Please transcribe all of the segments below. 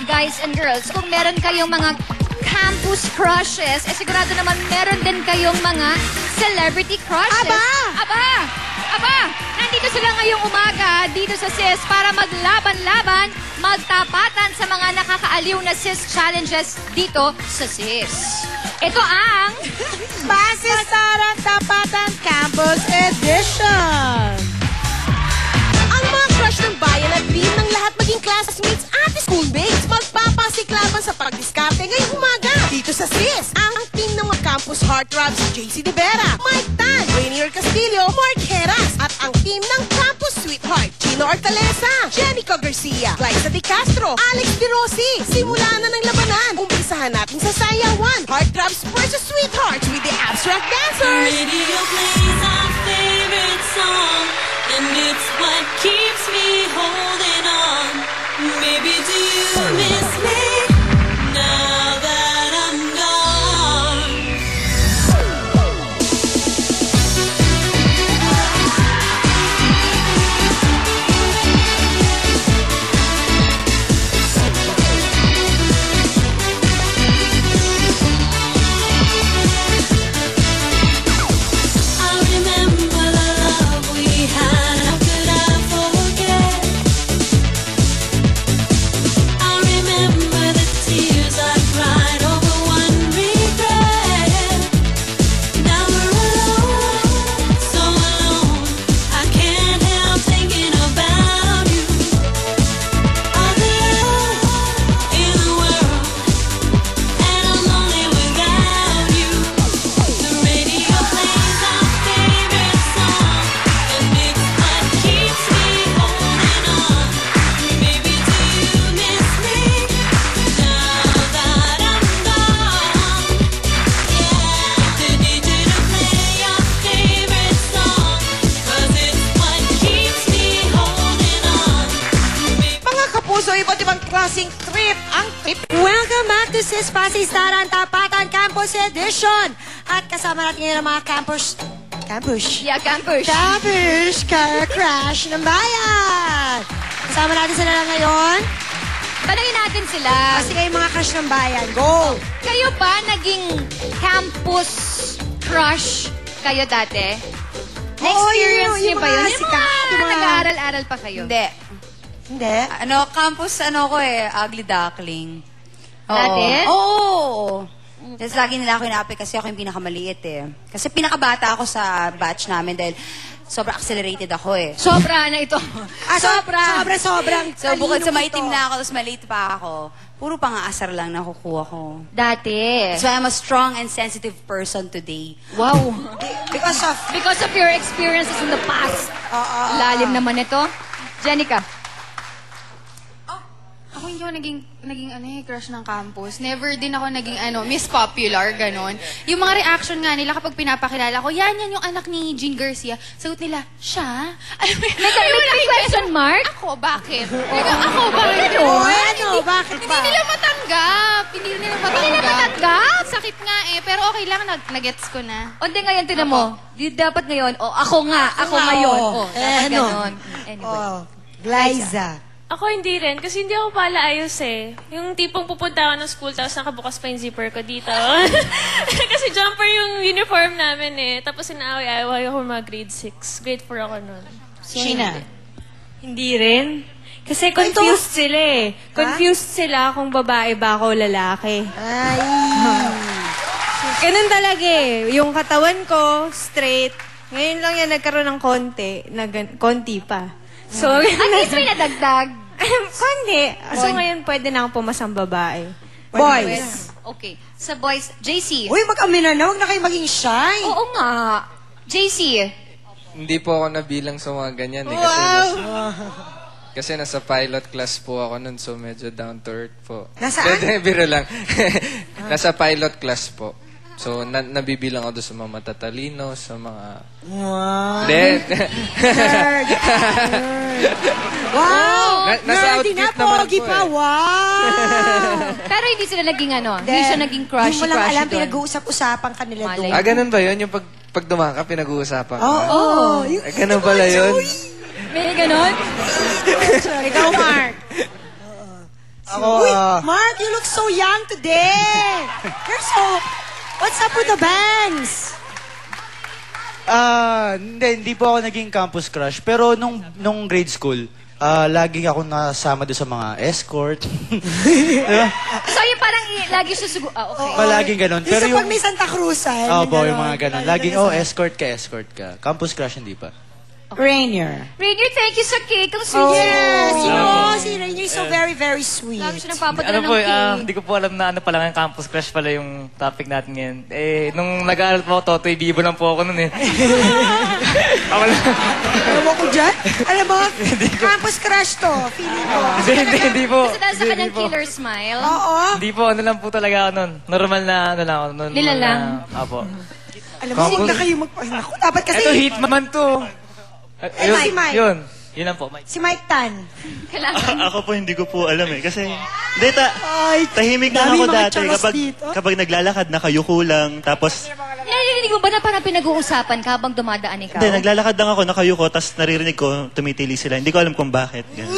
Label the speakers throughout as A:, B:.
A: guys and girls, kung meron kayong mga campus crushes, sigurado naman meron din kayong mga celebrity crushes. Aba! Nandito sila ngayong umaga dito sa SIS para maglaban-laban, magtapatan sa mga nakakaaliw na SIS challenges dito sa SIS. Ito ang
B: Pasistaran Tapatan Campus Edition! Ang mga crush ng bayan at dream ng lahat maging classmates at schoolmates magpapasiklaban sa pagdiskarte ngayong umaga dito sa SIS. Ang team ng mga campus heartthrobs, JC De Vera, Mike Tan, Rainier Castillo, Mark Heras, at ang team ng campus sweetheart, Chino Hortaleza, Jenico Garcia, Glyza De Castro, Alex De Rossi. Simula na ng labanan. Umpisahan natin sa sayawan, heartthrobs versus sweethearts with the abstract dancers.
C: Radio plays our favorite song, and it's what keeps me holding on. Maybe do you miss me now that I'm gone? I remember the love we had. How could I forget? I remember the tears I cried over one regret. Now we're alone, so alone. I can't help thinking about you. All the love in the world, and I'm lonely without you. The radio plays our favorite song, and it's what keeps me holding on. Maybe do you miss me now that I'm gone? Yeah, the DJ to play your favorite song, 'cause it's what keeps me holding on.
B: Mga kapuso, iba't ibang klaseng trip ang trip. Welcome back to SIS Pasistaran Tapatan Campus Edition. At kasama natin ngayon ang mga campus crush ng bayan. Kasama natin sila na ngayon.
A: Tanungin natin sila.
B: Kasi kayo mga crush ng bayan. Go!
A: Kayo ba naging campus crush kayo dati? Na-experience
B: yung
A: niyo ba yun?
B: mga sikat, yung mga-
A: Nag-aaral-aral pa kayo?
D: Hindi.
B: Hindi.
D: Campus, ko ugly duckling.
A: Dati?
D: Oo. Tapos lagi nila ako inaapit kasi ako yung pinakamaliit eh. Kasi pinakabata ako sa batch namin dahil sobrang accelerated ako eh.
A: Sobra na ito.
B: Sobrang
D: So bukod sa
B: talino
D: maitim
B: ito.
D: na ako, tapos maliit pa ako, puro pang-aasar lang nakukuha ko.
A: Dati.
D: So I'm a strong and sensitive person today.
A: Wow.
B: Because of
A: your experiences in the past. Lalim naman ito. Jenica.
E: Ako hindi ako naging crush ng campus. Never din ako naging Miss Popular, ganon. Yung mga reaction nga nila kapag pinapakilala ko, yan yung anak ni Jean Garcia. Sagot nila, siya? Alam mo,
A: May question mark?
E: Ako, bakit? Ako, bakit?
B: Bakit ba?
E: Hindi nila matanggap. Hindi nila matanggap. Sakit nga eh. Pero okay lang, nag-gets ko na.
A: O hindi ngayon, tinan mo. Di dapat ngayon, ako ngayon. Dapat ganon. Anyway.
B: Glyza.
F: Ako hindi rin, kasi hindi ako pala ayos eh. Yung tipong pupunta ako ng school, tapos nakabukas pa yung zipper ko dito. Kasi jumper yung uniform namin eh. Tapos inaaway-away ako mga grade 6. Grade 4 ako nun.
B: Sheena.
G: Hindi rin. Kasi confused sila eh. Confused sila kung babae ba ako o lalaki.
B: Ay.
G: Ganun talaga eh. Yung katawan ko, straight. Ngayon lang yan nagkaroon ng konti pa. So,
A: At least may nadagdag.
G: konti. So ngayon pwede na akong pumasang babae.
B: Boys.
A: Okay. Sa boys, JC.
B: Uy, mag-amina na. Huwag na kayo maging shy.
A: Oo nga. JC.
H: Hindi po ako nabilang sa mga ganyan eh. Kasi nasa pilot class po ako nun, so medyo down to earth po.
B: Nasaan?
H: Hindi, biro lang. Nasa pilot class po. So, nabibilang ako doon sa mga matatalino, sa mga...
B: Wow.
H: Hindi.
B: Wow!
H: Nasa
B: Nerdy na,
H: outfit naman
B: pogi
H: po
B: pa.
H: eh.
B: Wow!
A: Pero hindi sila naging hindi siya naging crush.
B: Hindi mo lang alam, pinag-uusap-usapan kanila
A: Malay.
B: doon.
H: Ganun ba yun? Yung pag dumaka, pinag-uusapan ka?
B: Oo.
H: Ganun pala yun?
A: May ganon?
B: Ikaw, Mark.
I: Ako,
B: Uy, Mark, you look so young today. You're so... What's up with the bangs?
I: hindi po ako naging campus crush. Pero nung grade school, lagi ako nasama doon sa mga escort. Diba?
A: So, yung parang lagi siya okay.
I: Palaging ganun.
B: Yung sa pag may Santa Cruz,
I: Po, yung mga ganun. Laging, escort ka. Campus crush, hindi pa.
B: Rainier.
A: Rainier, thank you sa cake. Ang sweet.
B: Yes, si Rainier is so very, very sweet.
A: Lagi siya nagpapadala
J: Ano
A: ng
J: po,
A: cake.
J: hindi ko po alam na ano pala ng campus crush pala yung topic natin ngayon. Nung nag-aaral po ako, Totoy Bibo lang po ako nun eh. Ako lang.
B: Alam mo ko dyan? Alam mo, campus crush to, feeling ko.
J: Hindi po.
A: Kasi dahil sa
J: Hindi
A: kanyang
J: po.
A: killer smile.
B: Oo.
J: Hindi po, ano lang po talaga ako nun. Normal na ano lang ako nun.
A: Nila lang.
J: Apo.
B: Alam mo, huwag na kayo Naku, dapat kasi...
J: Ito, hitman to.
B: si Mike.
J: Yun lang po.
B: Si Mike Tan.
A: Kailangan.
K: Ako po hindi ko po alam eh. Kasi, hindi, tahimik lang
B: dami
K: ako
B: mga
K: dati.
B: charos
K: Kapag,
B: dito.
K: kapag naglalakad, nakayuko lang. Tapos,
A: Narinig mo ba na parang pinag-uusapan ka habang dumadaan ikaw?
K: hindi, naglalakad lang ako, nakayuko. Tapos naririnig ko, tumitili sila. Hindi ko alam kung bakit. Ganun.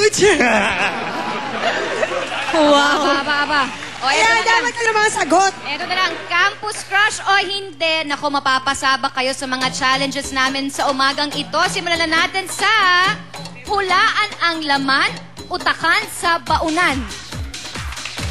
A: Aba. O, eto
B: Kaya
A: na lang.
B: dapat ka na mga sagot.
A: Eto na lang, campus crush o hindi? Nako, mapapasabak kayo sa mga challenges namin sa umagang ito. Simulan na natin sa hulaan ang laman, utakan sa baunan.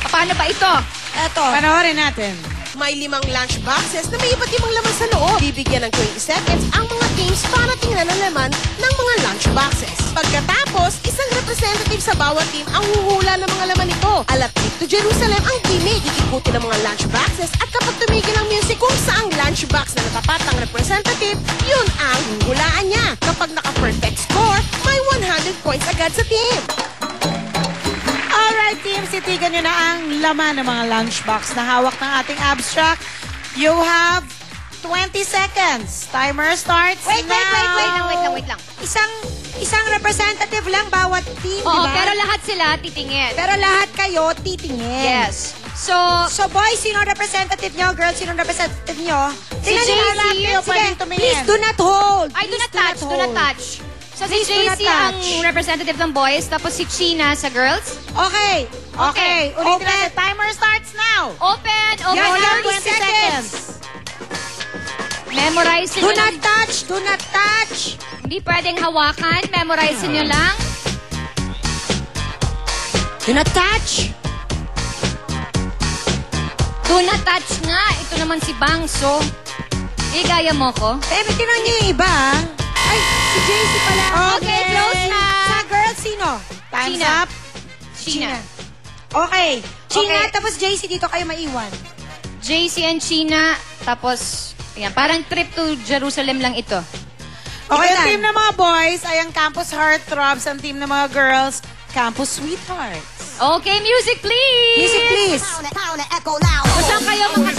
A: Paano ba ito?
B: Eto. Panoorin natin. May 5 lunch boxes na may iba't ibang laman sa loob. Bibigyan ng 20 seconds ang mga teams para tingnan ang laman ng mga lunch boxes. Pagkatapos, isang representative sa bawat team ang huhula ng mga laman nito. Alat to Jerusalem ang teammate. Ikikutin ang mga lunch boxes at kapag tumigil ang music kung saang lunch box na natapat ang representative, yun ang huhulaan niya. Kapag naka-perfect score, may 100 points agad sa team. Alright, team, sitigan nyo na ang laman ng mga lunchbox na hawak ng ating abstract. You have 20 seconds. Timer starts
A: Wait
B: now.
A: lang.
B: Isang representative lang bawat team,
A: Oo,
B: di ba?
A: pero lahat sila titingin.
B: Pero lahat kayo titingin.
A: Yes. So,
B: So, boys, sino ang representative nyo? Girls, sino ang representative nyo?
A: Si
B: Tingnan nyo
A: JC.
B: lahat kayo
A: Sige,
B: pwedeng tumingin. Please do not hold.
A: ay, do not touch. So, si
B: Please do not
A: JC ang
B: touch.
A: representative ng boys, tapos si China sa girls.
B: Okay.
A: Okay.
B: Ulitin natin. Timer starts now.
A: Open
B: Yan,
A: your
B: 30 seconds.
A: Memorize
B: Do
A: nyo
B: not
A: lang.
B: touch. Do not touch.
A: Hindi pwedeng hawakan. Memorize nyo lang.
B: Do not touch.
A: Do not touch nga. Ito naman si Bangso. Igaya mo ko.
B: Pero tinan niyo yung iba, ah. Ay, si JC pala.
A: Okay, close na.
B: Sa girls, sino? Time's
A: China.
B: up.
A: China.
B: Okay. China,
A: Okay.
B: tapos JC, dito kayo maiwan.
A: JC and China. Tapos, ayan, parang trip to Jerusalem lang ito.
B: Okay, ang team ng mga boys ay ang Campus Heartthrobs. Ang team ng mga girls, Campus Sweethearts.
A: Okay, music please!
B: Music, please.
A: Kung saan kayo mga